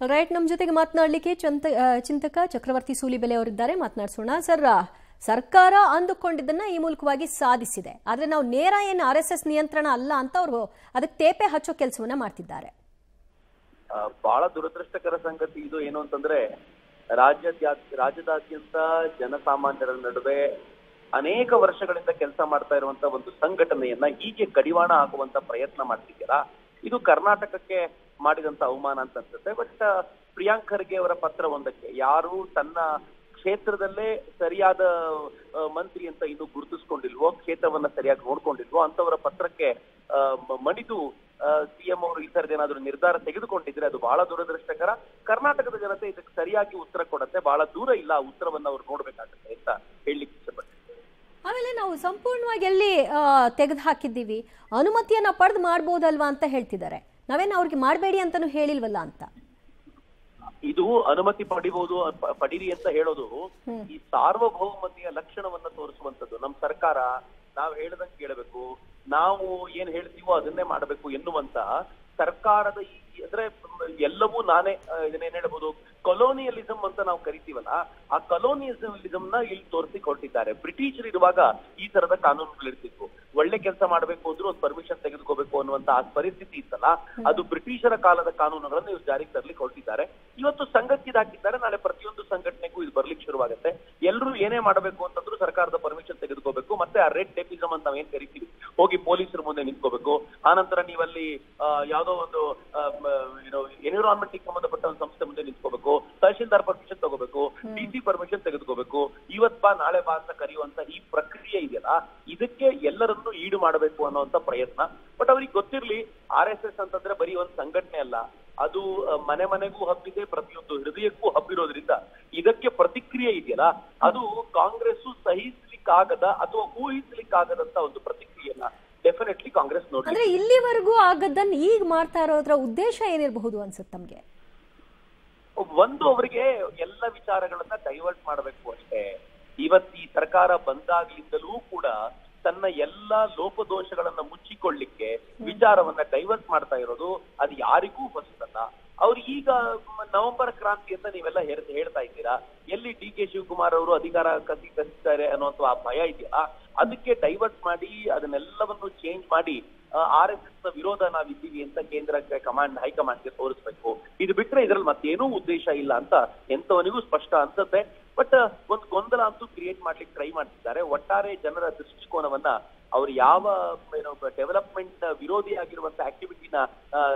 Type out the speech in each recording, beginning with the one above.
Right, ನಮ್ಮ ಜೊತೆಗೆ ಮಾತನಾಡಲಿಕ್ಕೆ ಚಿಂತಕ ಚಕ್ರವರ್ತಿ ಸೂಲಿಬೆಲೆ ಅವರಿದ್ದಾರೆ. ಮಾತನಾಡಿಸೋಣ ಸರ್. ಸರ್ಕಾರ ಅಂದುಕೊಂಡಿದ್ದನ್ನ ಈ ಮೂಲಕವಾಗಿ ಸಾಧಿಸಿದೆ, ಆದ್ರೆ ನಾವು ನೇರ ಏನು RSS ನಿಯಂತ್ರಣ ಅಲ್ಲ ಅಂತ ಅವರು ಅದಕ್ಕೆ ತೇಪೆ ಹಚ್ಚೋ ಕೆಲಸವನ್ನ ಮಾಡ್ತಿದ್ದಾರೆ. ಬಹಳ ದುರದೃಷ್ಟಕರ ಸಂಗತಿ ಇದು. ಏನು ಅಂತಂದ್ರೆ ರಾಜ್ಯದಾದ್ಯಂತ ಜನಸಾಮಾನ್ಯರ ನಡುವೆ ಅನೇಕ ವರ್ಷಗಳಿಂದ ಕೆಲಸ ಮಾಡ್ತಾ ಇರುವಂತ ಒಂದು ಸಂಘಟನೆಯನ್ನ ಹೀಗೆ ಕಡಿವಾಣ ಹಾಕುವಂತ ಪ್ರಯತ್ನ ಮಾಡ್ತಿದ್ದೀರಾ. ಇದು ಕರ್ನಾಟಕಕ್ಕೆ ಮಾಡಿದಂತ ಅವಮಾನ ಅಂತ ಅನ್ಸುತ್ತೆ. ಬಟ್ ಪ್ರಿಯಾಂಕ್ ಖರ್ಗೆ ಅವರ ಪತ್ರ ಒಂದಕ್ಕೆ ಯಾರು ತನ್ನ ಕ್ಷೇತ್ರದಲ್ಲೇ ಸರಿಯಾದ ಮಂತ್ರಿ ಅಂತ ಇನ್ನು ಗುರುತಿಸ್ಕೊಂಡಿಲ್ವೋ, ಕ್ಷೇತ್ರವನ್ನ ಸರಿಯಾಗಿ ನೋಡ್ಕೊಂಡಿಲ್ವೋ ಅಂತವರ ಪತ್ರಕ್ಕೆ ಮಣಿದು ಸಿಎಂ ಅವರು ಈ ತರದ ಏನಾದ್ರು ನಿರ್ಧಾರ ತೆಗೆದುಕೊಂಡಿದ್ರೆ ಅದು ಬಹಳ ದುರದೃಷ್ಟಕರ. ಕರ್ನಾಟಕದ ಜನತೆ ಇದಕ್ಕೆ ಸರಿಯಾಗಿ ಉತ್ತರ ಕೊಡುತ್ತೆ. ಬಹಳ ದೂರ ಇಲ್ಲ, ಉತ್ತರವನ್ನ ಅವ್ರು ನೋಡ್ಬೇಕಾಗುತ್ತೆ ಅಂತ ಹೇಳಲಿಕ್ಕೆ ಇಷ್ಟಪಡ್ತೀನಿ. ಆಮೇಲೆ ನಾವು ಸಂಪೂರ್ಣವಾಗಿ ಎಲ್ಲಿ ತೆಗೆದು ಹಾಕಿದ್ದೀವಿ, ಅನುಮತಿಯನ್ನ ಪಡೆದು ಮಾಡ್ಬೋದಲ್ವಾ ಅಂತ ಹೇಳ್ತಿದ್ದಾರೆ. ನಾವೇನು ಅವ್ರಿಗೆ ಮಾಡಬೇಡಿ ಅಂತಾನು ಹೇಳಿಲ್ವಲ್ಲ ಅಂತ. ಇದು ಅನುಮತಿ ಪಡೀರಿ ಅಂತ ಹೇಳೋದು ಈ ಸಾರ್ವಭೌಮತೆಯ ಲಕ್ಷಣವನ್ನ ತೋರಿಸುವಂತದ್ದು. ನಮ್ ಸರ್ಕಾರ ನಾವ್ ಹೇಳ್ದಂಗೆ ಕೇಳಬೇಕು, ನಾವು ಏನ್ ಹೇಳ್ತೀವೋ ಅದನ್ನೇ ಮಾಡಬೇಕು ಎನ್ನುವಂತ ಸರ್ಕಾರದ ಅಂದ್ರೆ ಎಲ್ಲವೂ ನಾನೇ ಇದನ್ನೇನ್ ಹೇಳ್ಬೋದು, ಕೊಲೋನಿಯಲಿಸಂ ಅಂತ ನಾವು ಕರಿತೀವಲ್ಲ, ಆ ಕೊಲೋನಿಯಲಿಸಂ ನ ಇಲ್ಲಿ ತೋರಿಸಿ ಕೊಟ್ಟಿದ್ದಾರೆ. ಬ್ರಿಟಿಷರು ಇರುವಾಗ ಈ ತರದ ಕಾನೂನುಗಳಿರ್ತಿದ್ವು. ಒಳ್ಳೆ ಕೆಲಸ ಮಾಡ್ಬೇಕು ಅಂದ್ರೂ ಒಂದು ಪರ್ಮಿಷನ್ ತೆಗೆದುಕೋಬೇಕು ಅನ್ನುವಂತ ಆ ಪರಿಸ್ಥಿತಿ ಇತ್ತಲ್ಲ, ಅದು ಬ್ರಿಟಿಷರ ಕಾಲದ ಕಾನೂನುಗಳನ್ನು ಇವ್ರು ಜಾರಿಗೆ ತರಲಿಕ್ಕೆ ಹೊರಟಿದ್ದಾರೆ. ಇವತ್ತು ಸಂಘಕ್ಕೆ ಹಾಕಿದ್ದಾರೆ, ನಾಳೆ ಪ್ರತಿಯೊಂದು ಸಂಘಟನೆಗೂ ಇದು ಬರ್ಲಿಕ್ಕೆ ಶುರುವಾಗುತ್ತೆ. ಎಲ್ಲರೂ ಏನೇ ಮಾಡಬೇಕು ಅಂತಂದ್ರೂ ಸರ್ಕಾರದ ಪರ್ಮಿಷನ್ ತೆಗೆದುಕೋಬೇಕು. ಮತ್ತೆ ಆ ರೆಡ್ ಟೇಪಿಸಂ ಅಂತ ನಾವ್ ಏನ್ ಕರಿತೀವಿ, ಹೋಗಿ ಪೊಲೀಸರ ಮುಂದೆ ನಿಂತ್ಕೋಬೇಕು. ಆನಂತರ ನೀವಲ್ಲಿ ಯಾವ್ದೋ ಒಂದು ಎನ್ವಿರಾನ್ಮೆಂಟ್ ಸಂಬಂಧಪಟ್ಟ ಒಂದು ಸಂಸ್ಥೆ ಮುಂದೆ ನಿಂತ್ಕೋಬೇಕು, ತಹಶೀಲ್ದಾರ್ ಪರ್ಮಿಷನ್ ತಗೋಬೇಕು, DC ಪರ್ಮಿಷನ್ ತೆಗೆದುಕೋಬೇಕು. ಇವತ್ ಬಾ ನಾಳೆ ಬಾ ಅಂತ ಕರೆಯುವಂತ ಈ ಪ್ರಕ್ರಿಯೆ ಇದೆಯಲ್ಲ, ಇದಕ್ಕೆ ಎಲ್ಲರನ್ನೂ ಈಡು ಮಾಡಬೇಕು ಅನ್ನುವಂತ ಪ್ರಯತ್ನ. ಬಟ್ ಅವ್ರಿಗೆ ಗೊತ್ತಿರ್ಲಿ, RSS ಅಂತಂದ್ರೆ ಬರೀ ಒಂದು ಸಂಘಟನೆ ಅಲ್ಲ, ಅದು ಮನೆ ಮನೆಗೂ ಹಬ್ಬಿದೆ, ಪ್ರತಿಯೊಂದು ಹೃದಯಕ್ಕೂ ಹಬ್ಬಿರೋದ್ರಿಂದ ಇದಕ್ಕೆ ಪ್ರತಿಕ್ರಿಯೆ ಇದೆಯಲ್ಲ, ಅದು ಕಾಂಗ್ರೆಸ್ ಸಹಿಸ್ಲಿಕ್ಕಾಗದ ಅಥವಾ ಊಹಿಸ್ಲಿಕ್ಕಾಗದಂತ ಒಂದು ಪ್ರತಿಕ್ರಿಯೆಯನ್ನ ಡೆಫಿನೆಟ್ಲಿ ಕಾಂಗ್ರೆಸ್ ನೋಡಿ. ಅಂದ್ರೆ ಇಲ್ಲಿವರೆಗೂ ಆಗದನ್ನ ಈಗ ಮಾಡ್ತಾ ಇರೋದ್ರ ಉದ್ದೇಶ ಏನಿರಬಹುದು ಅನ್ಸುತ್ತೆ ತಮ್ಗೆ? ಒಂದು, ಅವರಿಗೆ ಎಲ್ಲ ವಿಚಾರಗಳನ್ನ ಡೈವರ್ಟ್ ಮಾಡಬೇಕು ಅಷ್ಟೇ. ಇವತ್ತು ಈ ಸರ್ಕಾರ ಬಂದಾಗ್ಲಿಂದಲೂ ಕೂಡ ತನ್ನ ಎಲ್ಲಾ ಲೋಪದೋಷಗಳನ್ನ ಮುಚ್ಚಿಕೊಳ್ಳಿಕ್ಕೆ ವಿಚಾರವನ್ನ ಡೈವರ್ಟ್ ಮಾಡ್ತಾ ಇರೋದು ಅದು ಯಾರಿಗೂ ಹೊಸದಲ್ಲ. ಅವ್ರು ಈಗ ನವೆಂಬರ್ ಕ್ರಾಂತಿ ಅಂತ ನೀವೆಲ್ಲ ಹೇಳ್ತಾ ಇದ್ದೀರಾ. ಎಲ್ಲಿ DK ಶಿವಕುಮಾರ್ ಅವರು ಅಧಿಕಾರ ಕಸಿತಾರೆ ಅನ್ನುವಂಥ ಆ ಭಯ ಇದೆಯಲ್ಲ, ಅದಕ್ಕೆ ಡೈವರ್ಟ್ ಮಾಡಿ ಅದನ್ನೆಲ್ಲವನ್ನು ಚೇಂಜ್ ಮಾಡಿ RSS ನ ವಿರೋಧ ನಾವಿದ್ದೀವಿ ಅಂತ ಕೇಂದ್ರಕ್ಕೆ ಹೈಕಮಾಂಡ್ಗೆ ತೋರಿಸ್ಬೇಕು. ಇದು ಬಿಟ್ರೆ ಇದ್ರಲ್ಲಿ ಮತ್ತೇನೂ ಉದ್ದೇಶ ಇಲ್ಲ ಅಂತ ಎಂತವನಿಗೂ ಸ್ಪಷ್ಟ ಅನ್ಸುತ್ತೆ. ಬಟ್ ಒಂದು ಗೊಂದಲ ಅಂತೂ ಕ್ರಿಯೇಟ್ ಮಾಡ್ಲಿಕ್ಕೆ ಟ್ರೈ ಮಾಡ್ತಿದ್ದಾರೆ. ಒಟ್ಟಾರೆ ಜನರ ದೃಷ್ಟಿಕೋನವನ್ನ ಅವ್ರು ಯಾವ ಡೆವಲಪ್ಮೆಂಟ್ ವಿರೋಧಿ ಆಗಿರುವಂತ ಆಕ್ಟಿವಿಟಿನ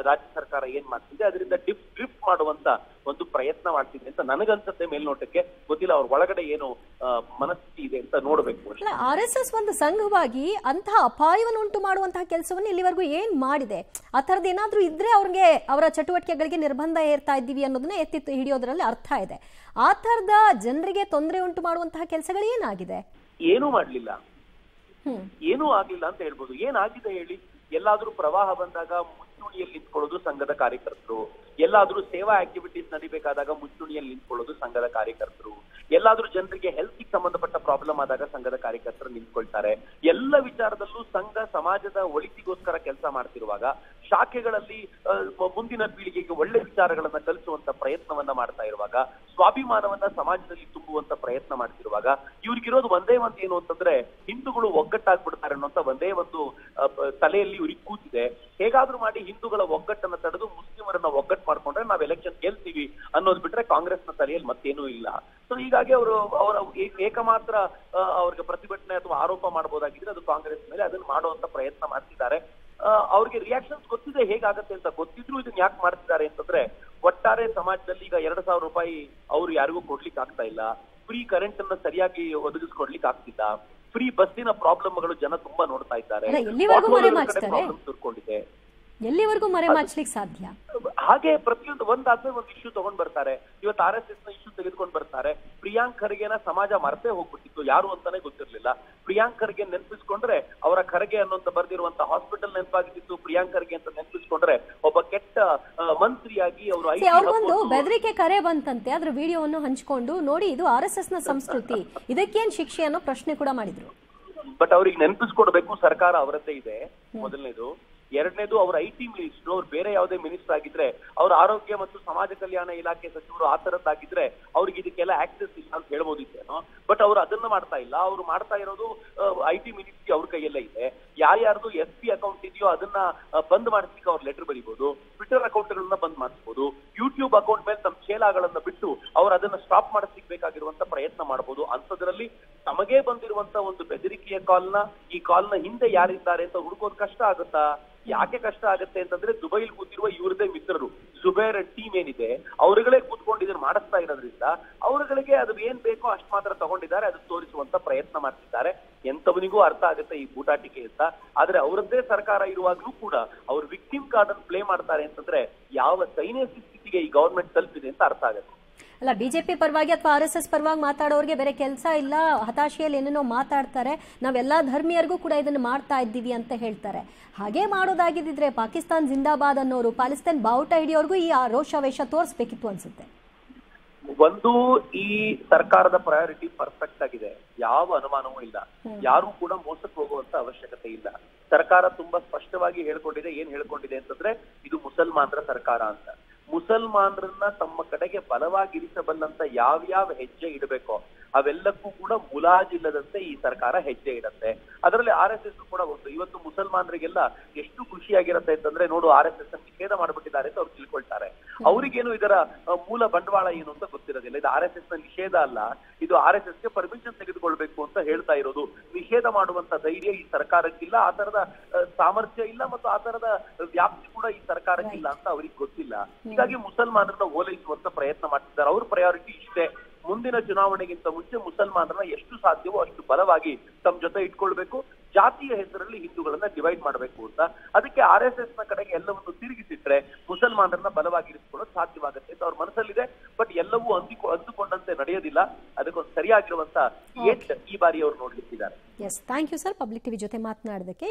ರಾಜ್ಯ ಸರ್ಕಾರ ಏನ್ ಮಾಡ್ತಿದೆ ಅದರಿಂದ ಡ್ರಿಫ್ಟ್ ಮಾಡುವಂತ ಒಂದು ಪ್ರಯತ್ನ ಮಾಡ್ತಿದೆ ಅಂತ ನನಗನ್ಸುತ್ತೆ. ಮೇಲ್ನೋಟಕ್ಕೆ ಗೊತ್ತಿಲ್ಲ, ಅವ್ರ ಒಳಗಡೆ ಏನು ಮನಸ್ಥಿತಿ ಇದೆ ಅಂತ ನೋಡ್ಬೇಕು. RSS ಒಂದು ಸಂಘವಾಗಿ ಅಂತಹ ಅಪಾಯವನ್ನು ಉಂಟು ಮಾಡುವಂತಹ ಕೆಲಸವನ್ನು ಇಲ್ಲಿವರೆಗೂ ಏನ್ ಮಾಡಿದೆ? ಆ ತರದ್ ಏನಾದ್ರೂ ಇದ್ರೆ ಅವ್ರಿಗೆ ಅವರ ಚಟುವಟಿಕೆಗಳಿಗೆ ನಿರ್ಬಂಧ ಏರ್ತಾ ಇದ್ದೀವಿ ಅನ್ನೋದನ್ನ ಎತ್ತಿ ಹಿಡಿಯೋದ್ರಲ್ಲಿ ಅರ್ಥ ಇದೆ. ಆ ತರದ ಜನರಿಗೆ ತೊಂದರೆ ಉಂಟು ಮಾಡುವಂತಹ ಕೆಲಸಗಳು ಏನಾಗಿದೆ? ಏನೂ ಮಾಡ್ಲಿಲ್ಲ, ಏನೂ ಆಗ್ಲಿಲ್ಲ ಅಂತ ಹೇಳ್ಬೋದು. ಏನಾಗಿದೆ ಹೇಳಿ? ಎಲ್ಲಾದ್ರೂ ಪ್ರವಾಹ ಬಂದಾಗ ಮುಂಚೂಣಿಯಲ್ಲಿ ನಿಂತ್ಕೊಳ್ಳೋದು ಸಂಘದ ಕಾರ್ಯಕರ್ತರು, ಎಲ್ಲಾದ್ರೂ ಸೇವಾ ಆಕ್ಟಿವಿಟೀಸ್ ನಡಿಬೇಕಾದಾಗ ಮುಂಚೂಣಿಯಲ್ಲಿ ನಿಂತ್ಕೊಳ್ಳೋದು ಸಂಘದ ಕಾರ್ಯಕರ್ತರು, ಎಲ್ಲಾದ್ರೂ ಜನರಿಗೆ ಹೆಲ್ತ್ ಸಂಬಂಧಪಟ್ಟ ಪ್ರಾಬ್ಲಮ್ ಆದಾಗ ಸಂಘದ ಕಾರ್ಯಕರ್ತರು ನಿಂತ್ಕೊಳ್ತಾರೆ. ಎಲ್ಲ ವಿಚಾರದಲ್ಲೂ ಸಂಘ ಸಮಾಜದ ಒಳಿತಿಗೋಸ್ಕರ ಕೆಲಸ ಮಾಡ್ತಿರುವಾಗ, ಶಾಖೆಗಳಲ್ಲಿ ಮುಂದಿನ ಪೀಳಿಗೆಗೆ ಒಳ್ಳೆ ವಿಚಾರಗಳನ್ನ ಕಲಿಸುವಂತ ಪ್ರಯತ್ನವನ್ನ ಮಾಡ್ತಾ ಇರುವಾಗ, ಸ್ವಾಭಿಮಾನವನ್ನ ಸಮಾಜದಲ್ಲಿ ತುಂಬುವಂತ ಪ್ರಯತ್ನ ಮಾಡ್ತಿರುವಾಗ, ಇವ್ರಿಗಿರೋದು ಒಂದೇ ಒಂದು ಏನು ಅಂತಂದ್ರೆ ಹಿಂದೂಗಳು ಒಗ್ಗಟ್ಟಾಗ್ಬಿಡ್ತಾರೆ ಅನ್ನೋಂತ ಒಂದೇ ಒಂದು ತಲೆಯಲ್ಲಿ ಇವ್ರಿಗೆ ಕೂತಿದೆ. ಹೇಗಾದ್ರೂ ಮಾಡಿ ಹಿಂದೂಗಳ ಒಗ್ಗಟ್ಟನ್ನ ತಡೆದು ಮುಸ್ಲಿಮರನ್ನ ಒಗ್ಗಟ್ಟು ಮಾಡ್ಕೊಂಡ್ರೆ ನಾವ್ ಎಲೆಕ್ಷನ್ ಗೆಲ್ತೀವಿ ಅನ್ನೋದು ಬಿಟ್ರೆ ಕಾಂಗ್ರೆಸ್ ನ ತಲೆಯಲ್ಲಿ ಮತ್ತೇನೂ ಇಲ್ಲ. ಸೊ ಹೀಗಾಗಿ ಅವರ ಏಕಮಾತ್ರ ಅವ್ರಿಗೆ ಪ್ರತಿಭಟನೆ ಅಥವಾ ಆರೋಪ ಮಾಡಬಹುದಾಗಿದ್ರೆ ಅದು ಕಾಂಗ್ರೆಸ್ ಮೇಲೆ, ಅದನ್ನ ಮಾಡುವಂತ ಪ್ರಯತ್ನ ಮಾಡ್ತಿದ್ದಾರೆ. ಅವ್ರಿಗೆ ರಿಯಾಕ್ಷನ್ಸ್ ಗೊತ್ತಿದೆ ಹೇಗಾಗತ್ತೆ ಅಂತ ಗೊತ್ತಿದ್ರು ಇದನ್ನ ಯಾಕೆ ಮಾಡ್ತಿದ್ದಾರೆ ಅಂತಂದ್ರೆ, ಒಟ್ಟಾರೆ ಸಮಾಜದಲ್ಲಿ ಈಗ 2,000 ರೂಪಾಯಿ ಅವ್ರು ಯಾರಿಗೂ ಕೊಡ್ಲಿಕ್ಕೆ ಆಗ್ತಾ ಇಲ್ಲ, ಫ್ರೀ ಕರೆಂಟ್ ಅನ್ನ ಸರಿಯಾಗಿ ಒದಗಿಸ್ಕೊಡ್ಲಿಕ್ಕೆ ಆಗ್ತಿಲ್ಲ, ಫ್ರೀ ಬಸ್ಸಿನ ಪ್ರಾಬ್ಲಮ್ಗಳು ಜನ ತುಂಬಾ ನೋಡ್ತಾ ಇದ್ದಾರೆ, ತುರ್ಕೊಂಡಿದೆ. ಎಲ್ಲಿವರೆಗೂ ಮರೆ ಮಾಚ್ಲಿಕ್ಕೆ ಸಾಧ್ಯ? ಹಾಗೆ ಪ್ರತಿಯೊಂದು ಒಂದಾದ್ಮೇಲೆ ಒಂದು ಇಶ್ಯೂ ತಗೊಂಡ್ ಬರ್ತಾರೆ. ಇವತ್ತು RSS ನ ಇಶ್ಯೂ ತೆಗೆದುಕೊಂಡು ಬರ್ತಾರೆ. ಪ್ರಿಯಾಂಕ್ ಖರ್ಗೆನ ಸಮಾಜ ಮರ್ತೇ ಹೋಗ್ಬಿಟ್ಟಿತ್ತು, ಯಾರು ಅಂತಾನೆ ಗೊತ್ತಿರ್ಲಿಲ್ಲ. ಪ್ರಿಯಾಂಕ್ ಖರ್ಗೆ ನೆನಪಿಸ್ಕೊಂಡ್ರೆ ಅವರ ಖರ್ಗೆ ಅನ್ನೋಂತ ಬರ್ದಿರುವಂತ ಹಾಸ್ಪಿಟಲ್ ನೆನಪಾಗಿತ್ತು. ಪ್ರಿಯಾಂಕ್ ಖರ್ಗೆ ಅಂತ ನೆನಪಿಸ್ಕೊಂಡ್ರೆ ಒಬ್ಬ ಕೆಟ್ಟ ಮಂತ್ರಿಯಾಗಿ ಅವ್ರಿಗೊಂದು ಬೆದರಿಕೆ ಕರೆ ಬಂತಂತೆ. ಅದ್ರ ವಿಡಿಯೋವನ್ನು ಹಂಚಿಕೊಂಡು ನೋಡಿ, ಇದು RSS ನ ಸಂಸ್ಕೃತಿ, ಇದಕ್ಕೇನ್ ಶಿಕ್ಷೆ ಅನ್ನೋ ಪ್ರಶ್ನೆ ಕೂಡ ಮಾಡಿದ್ರು. ಬಟ್ ಅವ್ರಿಗೆ ನೆನಪಿಸ್ಕೊಡ್ಬೇಕು, ಸರ್ಕಾರ ಅವರದ್ದೇ ಇದೆ ಮೊದಲನೇದು. ಎರಡನೇದು ಅವ್ರ IT ಮಿನಿಸ್ಟರ್, ಅವ್ರು ಬೇರೆ ಯಾವುದೇ ಮಿನಿಸ್ಟರ್ ಆಗಿದ್ರೆ, ಅವ್ರ ಆರೋಗ್ಯ ಮತ್ತು ಸಮಾಜ ಕಲ್ಯಾಣ ಇಲಾಖೆ ಸಚಿವರು ಆ ತರದ್ದಾಗಿದ್ರೆ ಅವ್ರಿಗೆ ಇದಕ್ಕೆಲ್ಲ ಆಕ್ಸೆಸ್ ಇಲ್ಲ ಅಂತ ಹೇಳ್ಬೋದಿತ್ತೇನೋ. ಬಟ್ ಅವ್ರು ಅದನ್ನ ಮಾಡ್ತಾ ಇಲ್ಲ. ಅವ್ರು ಮಾಡ್ತಾ ಇರೋದು IT ಮಿನಿಸ್ಟ್ರಿ ಅವ್ರ ಕೈಯಲ್ಲೇ ಇದೆ. ಯಾರ್ಯಾರ್ದು SP ಅಕೌಂಟ್ ಇದೆಯೋ ಅದನ್ನ ಬಂದ್ ಮಾಡಿಸ್ಲಿಕ್ಕೆ ಅವ್ರ ಲೆಟರ್ ಬರೀಬಹುದು, ಟ್ವಿಟರ್ ಅಕೌಂಟ್ಗಳನ್ನ ಬಂದ್ ಮಾಡಿಸಬಹುದು, ಯೂಟ್ಯೂಬ್ ಅಕೌಂಟ್ ಮೇಲೆ ತಮ್ಮ ಚೇಲಾಗಳನ್ನ ಬಿಟ್ಟು ಅವ್ರು ಅದನ್ನ ಸ್ಟಾಪ್ ಮಾಡಿಸ್ಲಿಕ್ಕೆ ಬೇಕಾಗಿರುವಂತ ಪ್ರಯತ್ನ ಮಾಡಬಹುದು. ಅಂಥದ್ರಲ್ಲಿ ತಮಗೆ ಬಂದಿರುವಂತ ಒಂದು ಬೆದರಿಕೆಯ ಈ ಕಾಲ್ನ ಹಿಂದೆ ಯಾರಿದ್ದಾರೆ ಅಂತ ಹುಡುಕೋದು ಕಷ್ಟ ಆಗುತ್ತಾ? ಯಾಕೆ ಕಷ್ಟ ಆಗುತ್ತೆ ಅಂತಂದ್ರೆ ದುಬೈಲ್ ಕೂತಿರುವ ಇವ್ರದೇ ಮಿತ್ರರು ಜುಬೇರ್ ಟೀಮ್ ಏನಿದೆ ಅವರುಗಳೇ ಕೂತ್ಕೊಂಡು ಇದನ್ನ ಮಾಡಿಸ್ತಾ ಇರೋದ್ರಿಂದ ಅವರುಗಳಿಗೆ ಅದು ಏನ್ ಬೇಕೋ ಅಷ್ಟು ಮಾತ್ರ ತಗೊಂಡಿದ್ದಾರೆ, ಅದು ತೋರಿಸುವಂತ ಪ್ರಯತ್ನ ಮಾಡ್ತಿದ್ದಾರೆ. ಎಂತವನಿಗೂ ಅರ್ಥ ಆಗುತ್ತೆ ಈ ಬೂಟಾಟಿಕೆ ಅಂತ. ಆದ್ರೆ ಅವರದ್ದೇ ಸರ್ಕಾರ ಇರುವಾಗ್ಲೂ ಕೂಡ ಅವ್ರು ವಿಕ್ಟಿಮ್ ಕಾರ್ಡ್ ಅನ್ನು ಪ್ಲೇ ಮಾಡ್ತಾರೆ ಅಂತಂದ್ರೆ ಯಾವ ಸೈನ್ಯ ಸ್ಥಿತಿಗೆ ಈ ಗವರ್ಮೆಂಟ್ ತಲುಪಿದೆ ಅಂತ ಅರ್ಥ ಆಗುತ್ತೆ. ಅಲ್ಲ, ಬಿಜೆಪಿ ಪರವಾಗಿ ಅಥವಾ RSS ಪರವಾಗಿ ಮಾತಾಡೋರಿಗೆ ಬೇರೆ ಕೆಲಸ ಇಲ್ಲ, ಹತಾಶೆಯಲ್ಲಿ ಏನೇನೋ ಮಾತಾಡ್ತಾರೆ, ನಾವೆಲ್ಲಾ ಧರ್ಮೀಯರಿಗೂ ಕೂಡ ಇದನ್ನ ಮಾಡ್ತಾ ಇದ್ದೀವಿ ಅಂತ ಹೇಳ್ತಾರೆ. ಹಾಗೆ ಮಾಡೋದಾಗಿದ್ರೆ ಪಾಕಿಸ್ತಾನ್ ಜಿಂದಾಬಾದ್ ಅನ್ನೋರು ಪಾಕಿಸ್ತಾನ್ ಬಾವುಟ ಹಿಡಿಯೋರ್ಗೂ ಈ ರೋಷಾವೇಶ ತೋರಿಸ್ಬೇಕಿತ್ತು ಅನ್ಸುತ್ತೆ. ಒಂದು, ಈ ಸರ್ಕಾರದ ಪ್ರಯಾರಿಟಿ ಪರ್ಫೆಕ್ಟ್ ಆಗಿದೆ, ಯಾವ ಅನುಮಾನವೂ ಇಲ್ಲ. ಯಾರು ಕೂಡ ಮೋಸಕ್ಕೆ ಹೋಗುವಂತ ಅವಶ್ಯಕತೆ ಇಲ್ಲ. ಸರ್ಕಾರ ತುಂಬಾ ಸ್ಪಷ್ಟವಾಗಿ ಹೇಳ್ಕೊಂಡಿದೆ. ಏನ್ ಹೇಳ್ಕೊಂಡಿದೆ ಅಂತಂದ್ರೆ ಇದು ಮುಸಲ್ಮಾನರ ಸರ್ಕಾರ ಅಂತ. ಮುಸಲ್ಮಾನರನ್ನ ತಮ್ಮ ಕಡೆಗೆ ಬಲವಾಗಿರಿಸಬಲ್ಲಂತ ಯಾವ್ಯಾವ ಹೆಜ್ಜೆ ಇಡಬೇಕೋ ಅವೆಲ್ಲಕ್ಕೂ ಕೂಡ ಮುಲಾಜಿಲ್ಲದಂತೆ ಈ ಸರ್ಕಾರ ಹೆಜ್ಜೆ ಇಡತ್ತೆ. ಅದರಲ್ಲಿ RSS ಕೂಡ ಒಂದು. ಇವತ್ತು ಮುಸಲ್ಮಾನರಿಗೆಲ್ಲ ಎಷ್ಟು ಖುಷಿಯಾಗಿರುತ್ತೆ ಅಂತಂದ್ರೆ, ನೋಡು RSS ನಿಷೇಧ ಮಾಡ್ಬಿಟ್ಟಿದ್ದಾರೆ ಅಂತ ಅವ್ರು ತಿಳ್ಕೊಳ್ತಾರೆ. ಅವ್ರಿಗೇನು ಇದರ ಮೂಲ ಬಂಡವಾಳ ಏನು ಅಂತ ಗೊತ್ತಿರೋದಿಲ್ಲ. ಇದು RSS ನಿಷೇಧ ಅಲ್ಲ, ಇದು RSS ಗೆ ಪರ್ಮಿಷನ್ ತೆಗೆದುಕೊಳ್ಬೇಕು ಅಂತ ಹೇಳ್ತಾ ಇರೋದು. ನಿಷೇಧ ಮಾಡುವಂತ ಧೈರ್ಯ ಈ ಸರ್ಕಾರಕ್ಕಿಲ್ಲ, ಆ ತರದ ಸಾಮರ್ಥ್ಯ ಇಲ್ಲ, ಮತ್ತು ಆ ತರದ ವ್ಯಾಪ್ತಿ ಕೂಡ ಈ ಸರ್ಕಾರಕ್ಕಿಲ್ಲ ಅಂತ ಅವ್ರಿಗೆ ಗೊತ್ತಿಲ್ಲ. ಹೀಗಾಗಿ ಮುಸಲ್ಮಾನರನ್ನ ಓಲೈಸುವಂತ ಪ್ರಯತ್ನ ಮಾಡ್ತಿದ್ದಾರೆ. ಅವ್ರ ಪ್ರಯಾರಿಟಿ ಇಷ್ಟೇ, ಮುಂದಿನ ಚುನಾವಣೆಗಿಂತ ಮುಂಚೆ ಮುಸಲ್ಮಾನರನ್ನ ಎಷ್ಟು ಸಾಧ್ಯವೋ ಅಷ್ಟು ಬಲವಾಗಿ ತಮ್ಮ ಜೊತೆ ಇಟ್ಕೊಳ್ಬೇಕು, ಜಾತಿಯ ಹೆಸರಲ್ಲಿ ಹಿಂದೂಗಳನ್ನ ಡಿವೈಡ್ ಮಾಡಬೇಕು ಅಂತ. ಅದಕ್ಕೆ RSS ನ ಕಡೆಗೆ ಎಲ್ಲವನ್ನು ತಿರುಗಿಸಿಟ್ರೆ ಮುಸಲ್ಮಾನರನ್ನ ಬಲವಾಗಿರಿಸಿಕೊಳ್ಳೋದು ಸಾಧ್ಯವಾಗುತ್ತೆ ಅಂತ ಅವ್ರ ಮನಸ್ಸಲ್ಲಿದೆ. ಬಟ್ ಎಲ್ಲವೂ ಅಂದುಕೊಂಡಂತೆ ನಡೆಯೋದಿಲ್ಲ. ಅದಕ್ಕೊಂದು ಸರಿಯಾಗಿರುವಂತ ಈ ಬಾರಿ ಅವರು ನೋಡ್ಲಿಕ್ಕಿದ್ದಾರೆ. Yes, thank you sir, public TV ಜೊತೆ ಮಾತನಾಡೋದಕ್ಕೆ.